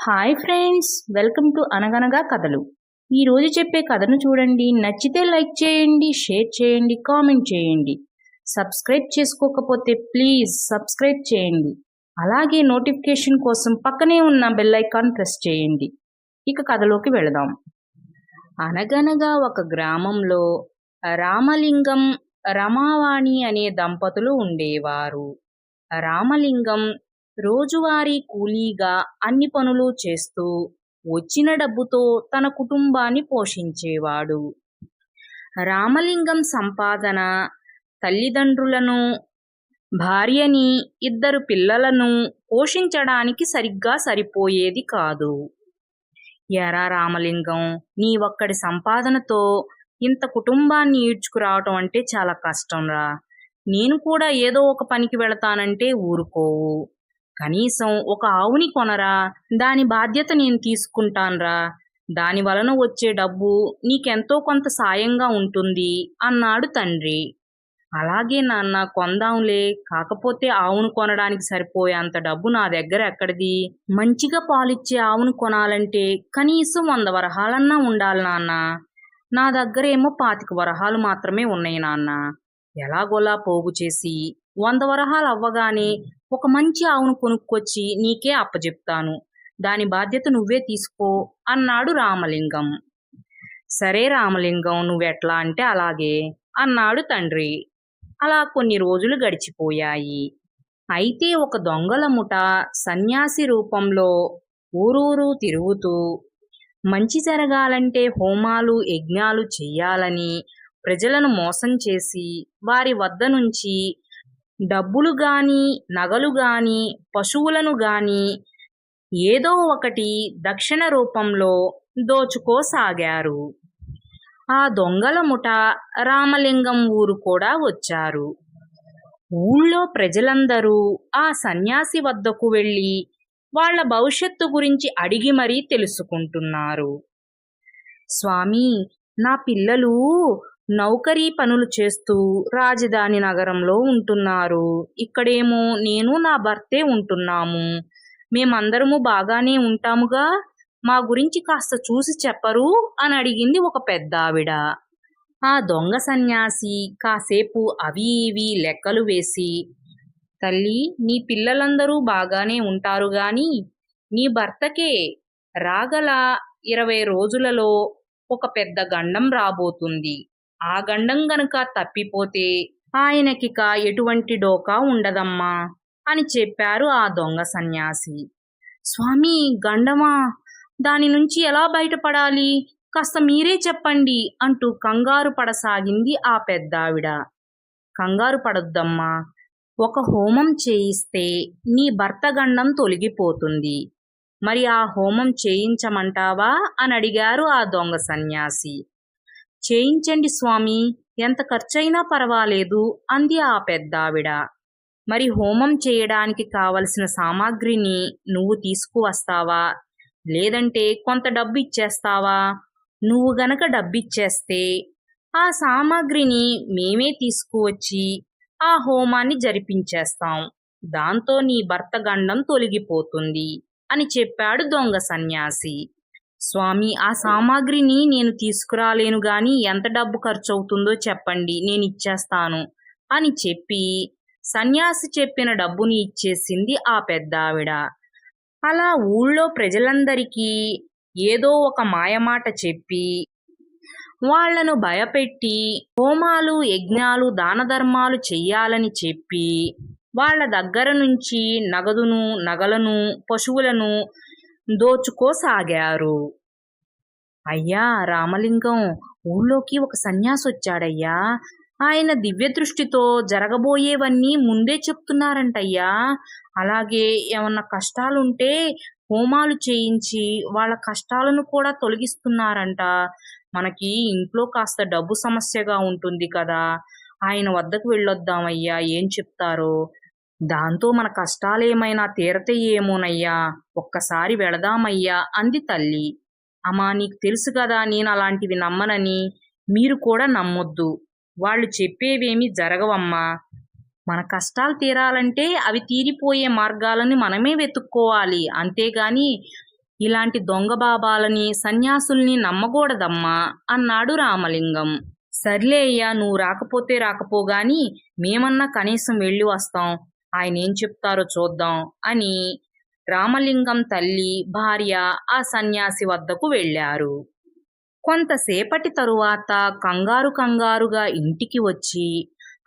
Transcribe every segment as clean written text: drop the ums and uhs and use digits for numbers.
Hi friends, welcome to అనగనగా కథలు. ఈరోజు చెప్పే కథను చూడండి. నచ్చితే లైక్ చేయండి, షేర్ చేయండి, కామెంట్ చేయండి. సబ్స్క్రైబ్ చేసుకోకపోతే ప్లీజ్ సబ్స్క్రైబ్ చేయండి. అలాగే నోటిఫికేషన్ కోసం పక్కనే ఉన్న బెల్ ఐకాన్ ప్రెస్ చేయండి. ఇక కథలోకి వెళదాం. అనగనగా ఒక గ్రామంలో రామలింగం, రమావాణి అనే దంపతులు ఉండేవారు. రామలింగం రోజువారీ కూలీగా అన్ని పనులు చేస్తూ వచ్చిన డబ్బుతో తన కుటుంబాన్ని పోషించేవాడు. రామలింగం సంపాదన తల్లిదండ్రులను, భార్యని, ఇద్దరు పిల్లలను పోషించడానికి సరిగ్గా సరిపోయేది కాదు. ఎరా రామలింగం, నీ ఒక్కడి సంపాదనతో ఇంత కుటుంబాన్ని ఈడ్చుకురావటం అంటే చాలా కష్టంరా. నేను కూడా ఏదో ఒక పనికి వెళతానంటే ఊరుకోవు. కనీసం ఒక ఆవుని కొనరా, దాని బాధ్యత నేను తీసుకుంటాన్రా. దాని వలన వచ్చే డబ్బు నీకెంతో కొంత సాయంగా ఉంటుంది అన్నాడు తండ్రి. అలాగే నాన్న, కొందాంలే. కాకపోతే ఆవును కొనడానికి సరిపోయేంత డబ్బు నా దగ్గర ఎక్కడిది? మంచిగా పాలిచ్చే ఆవును కొనాలంటే కనీసం 100 వరహాలన్నా ఉండాలి నాన్న. నా దగ్గరేమో 25 వరహాలు మాత్రమే ఉన్నాయి నాన్న. ఎలాగోలా పోగు చేసి 100 వరహాలు అవ్వగానే ఒక మంచి ఆవును కొనుక్కొచ్చి నీకే అప్పచెప్తాను. దాని బాధ్యత నువ్వే తీసుకో అన్నాడు రామలింగం. సరే రామలింగం, నువ్వెట్లా అంటే అలాగే అన్నాడు తండ్రి. అలా కొన్ని రోజులు గడిచిపోయాయి. అయితే ఒక దొంగల ముఠ సన్యాసి రూపంలో ఊరూరు తిరుగుతూ మంచి జరగాలంటే హోమాలు, యజ్ఞాలు చెయ్యాలని ప్రజలను మోసం చేసి వారి వద్ద నుంచి డబ్బులు గాని, నగలు గాని, పశువులను గాని ఏదో ఒకటి దక్షిణ రూపంలో దోచుకోసాగారు. ఆ దొంగల ముఠ రామలింగం ఊరు కూడా వచ్చారు. ఊళ్ళో ప్రజలందరూ ఆ సన్యాసి వద్దకు వెళ్ళి వాళ్ళ భవిష్యత్తు గురించి అడిగి మరీ తెలుసుకుంటున్నారు. స్వామి, నా పిల్లలు నౌకరీ పనులు చేస్తూ రాజధాని నగరంలో ఉంటున్నారు. ఇక్కడేమో నేను నా భర్తే ఉంటున్నాము. మేమందరము బాగానే ఉంటాముగా. మా గురించి కాస్త చూసి చెప్పరు అని అడిగింది ఒక పెద్దావిడ. ఆ దొంగ సన్యాసి కాసేపు అవి ఇవి లెక్కలు వేసి, తల్లి, నీ పిల్లలందరూ బాగానే ఉంటారు గాని నీ భర్తకే రాగల 20 రోజులలో ఒక పెద్ద గండం రాబోతుంది. ఆ గండం గనుక తప్పిపోతే ఆయనకిక ఎటువంటి డోకా ఉండదమ్మా అని చెప్పారు ఆ దొంగ సన్యాసి. స్వామి, గండమా? దాని నుంచి ఎలా బయటపడాలి? కాస్త మీరే చెప్పండి అంటూ కంగారు పడసాగింది ఆ పెద్దావిడ. కంగారు పడొద్దమ్మా. ఒక హోమం చేయిస్తే నీ భర్త గండం తొలగిపోతుంది. మరి ఆ హోమం చేయించమంటావా అని అడిగారు ఆ దొంగ సన్యాసి. చేయించండి స్వామి, ఎంత ఖర్చయినా పర్వాలేదు అంది ఆ పెద్దావిడ. మరి హోమం చేయడానికి కావలసిన సామాగ్రిని నువ్వు తీసుకువస్తావా, లేదంటే కొంత డబ్బు ఇచ్చేస్తావా? నువ్వు గనక డబ్బిచ్చేస్తే ఆ సామాగ్రిని మేమే తీసుకువచ్చి ఆ హోమాన్ని జరిపించేస్తాం. దాంతో నీ భర్త గండం తొలగిపోతుంది అని చెప్పాడు దొంగ సన్యాసి. స్వామి, ఆ సామాగ్రిని నేను తీసుకురాలేను గాని ఎంత డబ్బు ఖర్చవుతుందో చెప్పండి, నేను ఇచ్చేస్తాను అని చెప్పి సన్యాసి చెప్పిన డబ్బుని ఇచ్చేసింది ఆ పెద్దావిడ. అలా ఊళ్ళో ప్రజలందరికీ ఏదో ఒక మాయమాట చెప్పి వాళ్లను భయపెట్టి హోమాలు, యజ్ఞాలు, దానధర్మాలు చెయ్యాలని చెప్పి వాళ్ళ దగ్గర నుంచి నగదును, నగలను, పశువులను దోచుకోసాగారు. అయ్యా రామలింగం, ఊళ్ళోకి ఒక సన్యాసి వచ్చాడయ్యా. ఆయన దివ్య దృష్టితో జరగబోయేవన్నీ ముందే చెప్తున్నారంటయ్యా. అలాగే ఏమన్నా కష్టాలుంటే హోమాలు చేయించి వాళ్ళ కష్టాలను కూడా తొలగిస్తున్నారంట. మనకి ఇంట్లో కాస్త డబ్బు సమస్యగా ఉంటుంది కదా, ఆయన వద్దకు వెళ్ళొద్దామయ్యా, ఏం చెప్తారో? దాంతో మన కష్టాలేమైనా తీరతాయేమోనయ్యా. ఒక్కసారి వెళదామయ్యా అంది తల్లి. అమ్మా, నీకు తెలుసు కదా నేను అలాంటివి నమ్మనని. మీరు కూడా నమ్మొద్దు. వాళ్ళు చెప్పేవేమీ జరగవమ్మా. మన కష్టాలు తీరాలంటే అవి తీరిపోయే మార్గాలను మనమే వెతుక్కోవాలి. అంతేగాని ఇలాంటి దొంగ బాబాలని సన్యాసుల్ని నమ్మకూడదమ్మా అన్నాడు రామలింగం. సర్లే అయ్యా, నువ్వు రాకపోతే రాకపోగాని మేమన్నా కనీసం వెళ్ళి వస్తాం, ఆయన ఏం చెప్తారో చూద్దాం అని రామలింగం తల్లి భార్య ఆ సన్యాసి వద్దకు వెళ్ళారు. కొంతసేపటి తరువాత కంగారుగా ఇంటికి వచ్చి,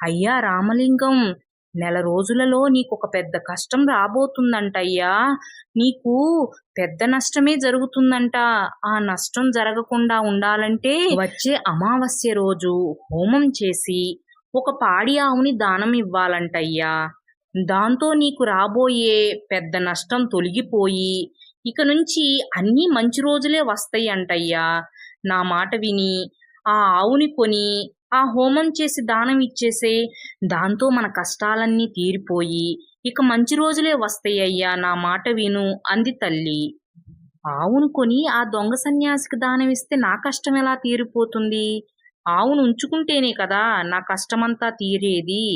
అయ్యా రామలింగం, నెల రోజులలో నీకొక పెద్ద కష్టం రాబోతుందంటయ్యా, నీకు పెద్ద నష్టమే జరుగుతుందంట. ఆ నష్టం జరగకుండా ఉండాలంటే వచ్చే అమావాస్య రోజు హోమం చేసి ఒక పాడి ఆవుని దానం ఇవ్వాలంటయ్యా. దాంతో నీకు రాబోయే పెద్ద నష్టం తొలగిపోయి ఇక నుంచి అన్నీ మంచి రోజులే వస్తాయి అంటయ్యా. నా మాట విని ఆ ఆవుని కొని ఆ హోమం చేసి దానం ఇచ్చేసే, దాంతో మన కష్టాలన్నీ తీరిపోయి ఇక మంచి రోజులే వస్తాయ్యా, నా మాట విను అంది తల్లి. ఆవును కొని ఆ దొంగ సన్యాసికి దానం ఇస్తే నా కష్టం ఎలా తీరిపోతుంది? ఆవును ఉంచుకుంటేనే కదా నా కష్టమంతా తీరేది.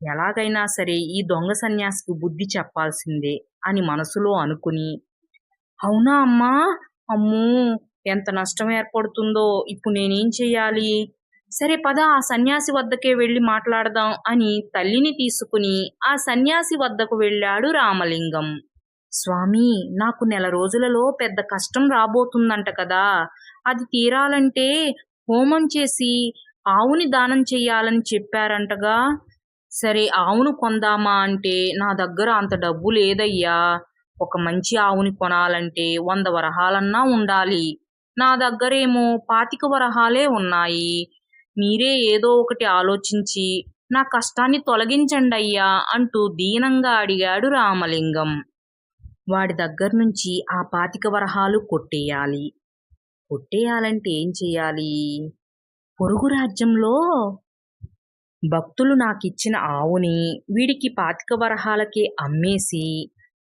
ఎలాగైనా సరే ఈ దొంగ సన్యాసికి బుద్ధి చెప్పాల్సిందే అని మనసులో అనుకుని, అవునా అమ్మా, అమ్మో ఎంత నష్టం ఏర్పడుతుందో, ఇప్పుడు నేనేం చెయ్యాలి? సరే పద, ఆ సన్యాసి వద్దకే వెళ్ళి మాట్లాడదాం అని తల్లిని తీసుకుని ఆ సన్యాసి వద్దకు వెళ్ళాడు రామలింగం. స్వామి, నాకు నెల రోజులలో పెద్ద కష్టం రాబోతుందంట కదా, అది తీరాలంటే హోమం చేసి ఆవుని దానం చెయ్యాలని చెప్పారంటగా. సరే ఆవును కొందామా అంటే నా దగ్గర అంత డబ్బు లేదయ్యా. ఒక మంచి ఆవుని కొనాలంటే 100 వరహాలన్నా ఉండాలి. నా దగ్గరేమో 25 వరహాలే ఉన్నాయి. మీరే ఏదో ఒకటి ఆలోచించి నా కష్టాన్ని తొలగించండయ్యా అంటూ దీనంగా అడిగాడు రామలింగం. వాడి దగ్గర నుంచి ఆ 25 వరహాలు కొట్టేయాలి. కొట్టేయాలంటే ఏం చెయ్యాలి? పొరుగు రాజ్యంలో భక్తులు నాకిచ్చిన ఆవుని వీడికి 25 వరహాలకే అమ్మేసి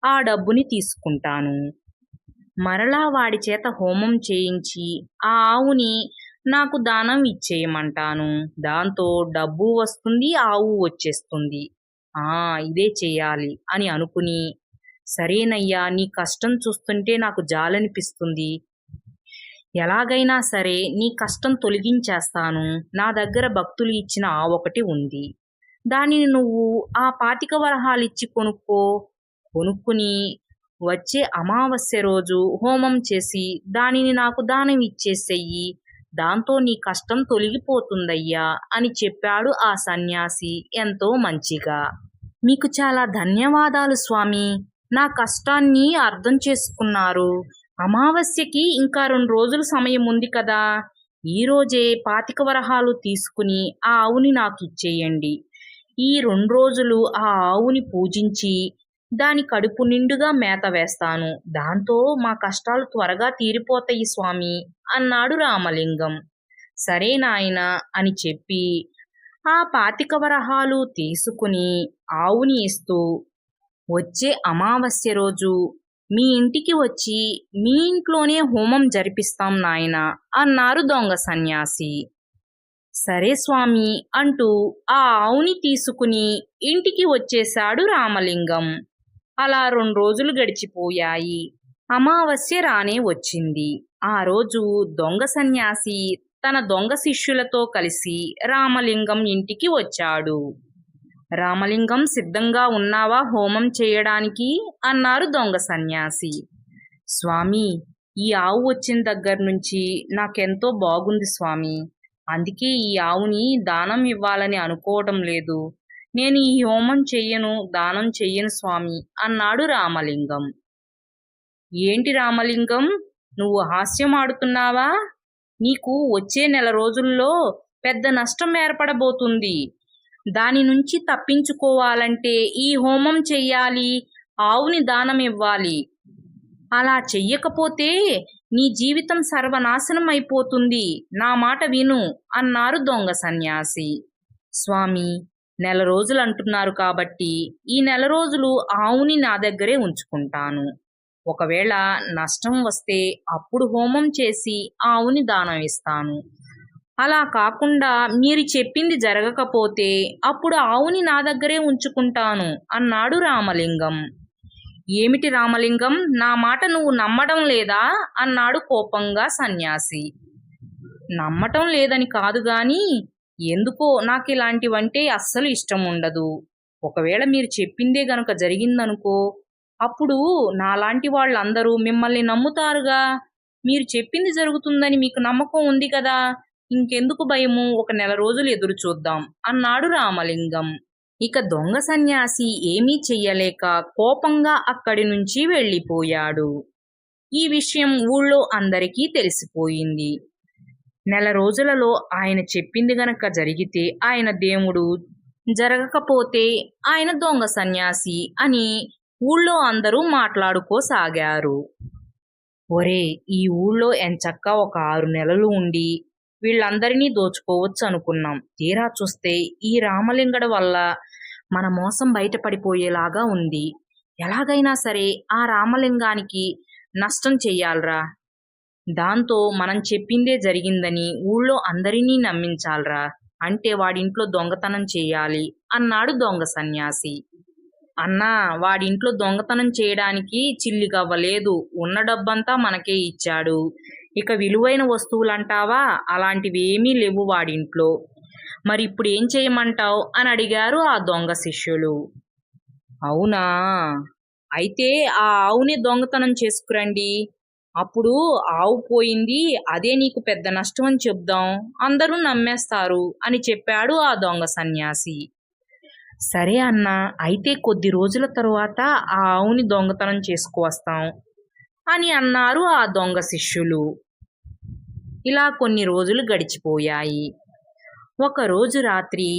ఆ డబ్బుని తీసుకుంటాను. మరలా వాడి చేత హోమం చేయించి ఆ ఆవుని నాకు దానం ఇచ్చేయమంటాను. దాంతో డబ్బు వస్తుంది, ఆవు వచ్చేస్తుంది. ఇదే చెయ్యాలి అని అనుకుని, సరేనయ్యా, నీ కష్టం చూస్తుంటే నాకు జాలనిపిస్తుంది. ఎలాగైనా సరే నీ కష్టం తొలగించేస్తాను. నా దగ్గర భక్తులు ఇచ్చిన ఆవొకటి ఉంది. దానిని నువ్వు ఆ 25 వరహాలిచ్చి కొనుక్కో. కొనుక్కుని వచ్చే అమావాస్య రోజు హోమం చేసి దానిని నాకు దానం ఇచ్చేసెయ్యి. దాంతో నీ కష్టం తొలగిపోతుందయ్యా అని చెప్పాడు ఆ సన్యాసి ఎంతో మంచిగా. మీకు చాలా ధన్యవాదాలు స్వామి, నా కష్టాన్ని అర్థం చేసుకున్నారు. అమావాస్యకి ఇంకా 2 రోజులు సమయం ఉంది కదా, ఈ రోజే 25 వరహాలు తీసుకుని ఆ ఆవుని నాకు ఇచ్చేయండి. ఈ 2 రోజులు ఆ ఆవుని పూజించి దాని కడుపు నిండుగా మేత వేస్తాను. దాంతో మా కష్టాలు త్వరగా తీరిపోతాయి స్వామి అన్నాడు రామలింగం. సరే నాయనా అని చెప్పి ఆ 25 వరహాలు తీసుకుని ఆవుని ఇస్తూ, వచ్చే అమావాస్య రోజు మీ ఇంటికి వచ్చి మీ ఇంట్లోనే హోమం జరిపిస్తాం నాయనా అన్నారు దొంగ సన్యాసి. సరే స్వామి అంటూ ఆ ఆవుని తీసుకుని ఇంటికి వచ్చేశాడు రామలింగం. అలా 2 రోజులు గడిచిపోయాయి. అమావాస్య రానే వచ్చింది. ఆ రోజు దొంగ సన్యాసి తన దొంగ శిష్యులతో కలిసి రామలింగం ఇంటికి వచ్చాడు. రామలింగం, సిద్ధంగా ఉన్నావా హోమం చేయడానికి అన్నారు దొంగ సన్యాసి. స్వామి, ఈ ఆవు వచ్చిన దగ్గర నుంచి నాకెంతో బాగుంది స్వామి. అందుకే ఈ ఆవుని దానం ఇవ్వాలని అనుకోవటం లేదు. నేను ఈ హోమం చెయ్యను, దానం చెయ్యను స్వామి అన్నాడు రామలింగం. ఏంటి రామలింగం, నువ్వు హాస్యం ఆడుతున్నావా? నీకు వచ్చే నెల రోజుల్లో పెద్ద నష్టం ఏర్పడబోతుంది. దాని నుంచి తప్పించుకోవాలంటే ఈ హోమం చెయ్యాలి, ఆవుని దానం ఇవ్వాలి. అలా చెయ్యకపోతే నీ జీవితం సర్వనాశనం అయిపోతుంది. నా మాట విను అన్నారు దొంగ సన్యాసి. స్వామి, నెల రోజులు అంటున్నారు కాబట్టి ఈ నెల రోజులు ఆవుని నా దగ్గరే ఉంచుకుంటాను. ఒకవేళ నష్టం వస్తే అప్పుడు హోమం చేసి ఆవుని దానం ఇస్తాను. అలా కాకుండా మీరు చెప్పింది జరగకపోతే అప్పుడు ఆవుని నా దగ్గరే ఉంచుకుంటాను అన్నాడు రామలింగం. ఏమిటి రామలింగం, నా మాట నువ్వు నమ్మడం లేదా అన్నాడు కోపంగా సన్యాసి. నమ్మటం లేదని కాదు గాని ఎందుకో నాకు ఇలాంటివంటే అస్సలు ఇష్టం ఉండదు. ఒకవేళ మీరు చెప్పిందే గనుక జరిగిందనుకో, అప్పుడు నాలాంటి వాళ్ళందరూ మిమ్మల్ని నమ్ముతారుగా. మీరు చెప్పింది జరుగుతుందని మీకు నమ్మకం ఉంది కదా, ఇంకెందుకు భయము, ఒక నెల రోజులు ఎదురు చూద్దాం అన్నాడు రామలింగం. ఇక దొంగ సన్యాసి ఏమీ చెయ్యలేక కోపంగా అక్కడి నుంచి వెళ్ళిపోయాడు. ఈ విషయం ఊళ్ళో అందరికీ తెలిసిపోయింది. నెల రోజులలో ఆయన చెప్పింది గనక జరిగితే ఆయన దేవుడు, జరగకపోతే ఆయన దొంగ సన్యాసి అని ఊళ్ళో అందరూ మాట్లాడుకోసాగారు. ఒరే, ఈ ఊళ్ళో ఎంచక్కా ఒక 6 నెలలు ఉండి వీళ్ళందరినీ దోచుకోవచ్చు అనుకున్నాం. తీరా చూస్తే ఈ రామలింగడు వల్ల మన మోసం బయటపడిపోయేలాగా ఉంది. ఎలాగైనా సరే ఆ రామలింగానికి నష్టం చెయ్యాలరా. దాంతో మనం చెప్పిందే జరిగిందని ఊళ్ళో అందరినీ నమ్మించాలరా. అంటే వాడింట్లో దొంగతనం చేయాలి అన్నాడు దొంగ సన్యాసి. అన్నా, వాడింట్లో దొంగతనం చేయడానికి చిల్లిగవ్వలేదు. ఉన్న డబ్బంతా మనకే ఇచ్చాడు. ఇక విలువైన వస్తువులంటావా, అలాంటివేమీ లేవు వాడింట్లో. మరి ఇప్పుడు ఏం చేయమంటావు అని అడిగారు ఆ దొంగ శిష్యులు. అవునా, అయితే ఆ ఆవుని దొంగతనం చేసుకురండి. అప్పుడు ఆవు పోయింది, అదే నీకు పెద్ద నష్టం అని చెప్దాం, అందరూ నమ్మేస్తారు అని చెప్పాడు ఆ దొంగ సన్యాసి. సరే అన్నా, అయితే కొద్ది రోజుల తరువాత ఆ ఆవుని దొంగతనం చేసుకువస్తాం అని అన్నారు ఆ దొంగ శిష్యులు. ఇలా కొన్ని రోజులు గడిచిపోయాయి. ఒకరోజు రాత్రి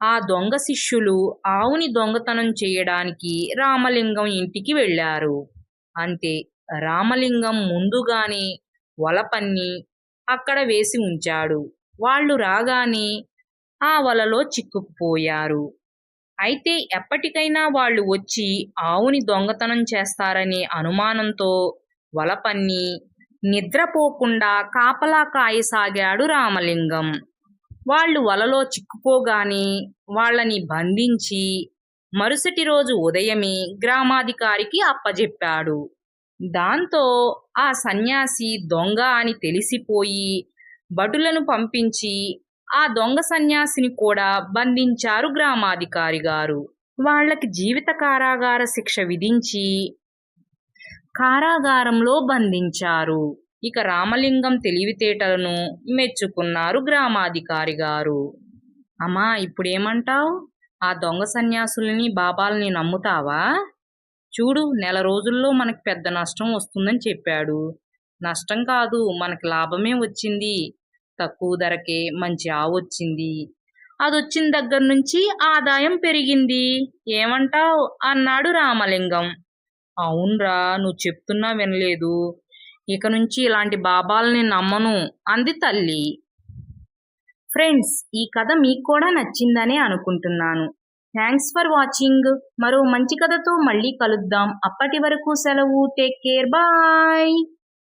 ఆ దొంగ శిష్యులు ఆవుని దొంగతనం చేయడానికి రామలింగం ఇంటికి వెళ్ళారు. అంతే, రామలింగం ముందుగానే వల పన్ని అక్కడ వేసి ఉంచాడు. వాళ్ళు రాగానే ఆ వలలో చిక్కుకుపోయారు. అయితే ఎప్పటికైనా వాళ్ళు వచ్చి ఆవుని దొంగతనం చేస్తారనే అనుమానంతో వల పన్ని నిద్రపోకుండా కాపలా కాయసాగాడు రామలింగం. వాళ్ళు వలలో చిక్కుకోగానే వాళ్ళని బంధించి మరుసటి రోజు ఉదయమే గ్రామాధికారికి అప్పజెప్పాడు. దాంతో ఆ సన్యాసి దొంగ అని తెలిసిపోయి భటులను పంపించి ఆ దొంగ సన్యాసిని కూడా బంధించారు గ్రామాధికారి గారు. వాళ్ళకి జీవిత కారాగార శిక్ష విధించి కారాగారంలో బంధించారు. ఇక రామలింగం తెలివితేటలను మెచ్చుకున్నారు గ్రామాధికారి గారు. అమ్మా, ఇప్పుడేమంటావు? ఆ దొంగ సన్యాసుల్ని బాబాల్ని నమ్ముతావా? చూడు, నెల రోజుల్లో మనకి పెద్ద నష్టం వస్తుందని చెప్పాడు. నష్టం కాదు, మనకి లాభమే వచ్చింది. తక్కువ ధరకే మంచి ఆవు వచ్చింది. అదొచ్చిన దగ్గర నుంచి ఆదాయం పెరిగింది. ఏమంటావ్ అన్నాడు రామలింగం. అవునరా, నువ్వు చెప్తున్నా వినలేదు. ఇక నుంచి ఇలాంటి బాబాల్ని నమ్మను అంది తల్లి. ఫ్రెండ్స్, ఈ కథ మీకు కూడా నచ్చిందనే అనుకుంటున్నాను. Thanks for watching. మరో మంచి కథతో మళ్ళీ కలుద్దాం. అప్పటి వరకు సెలవు. Take care. బాయ్.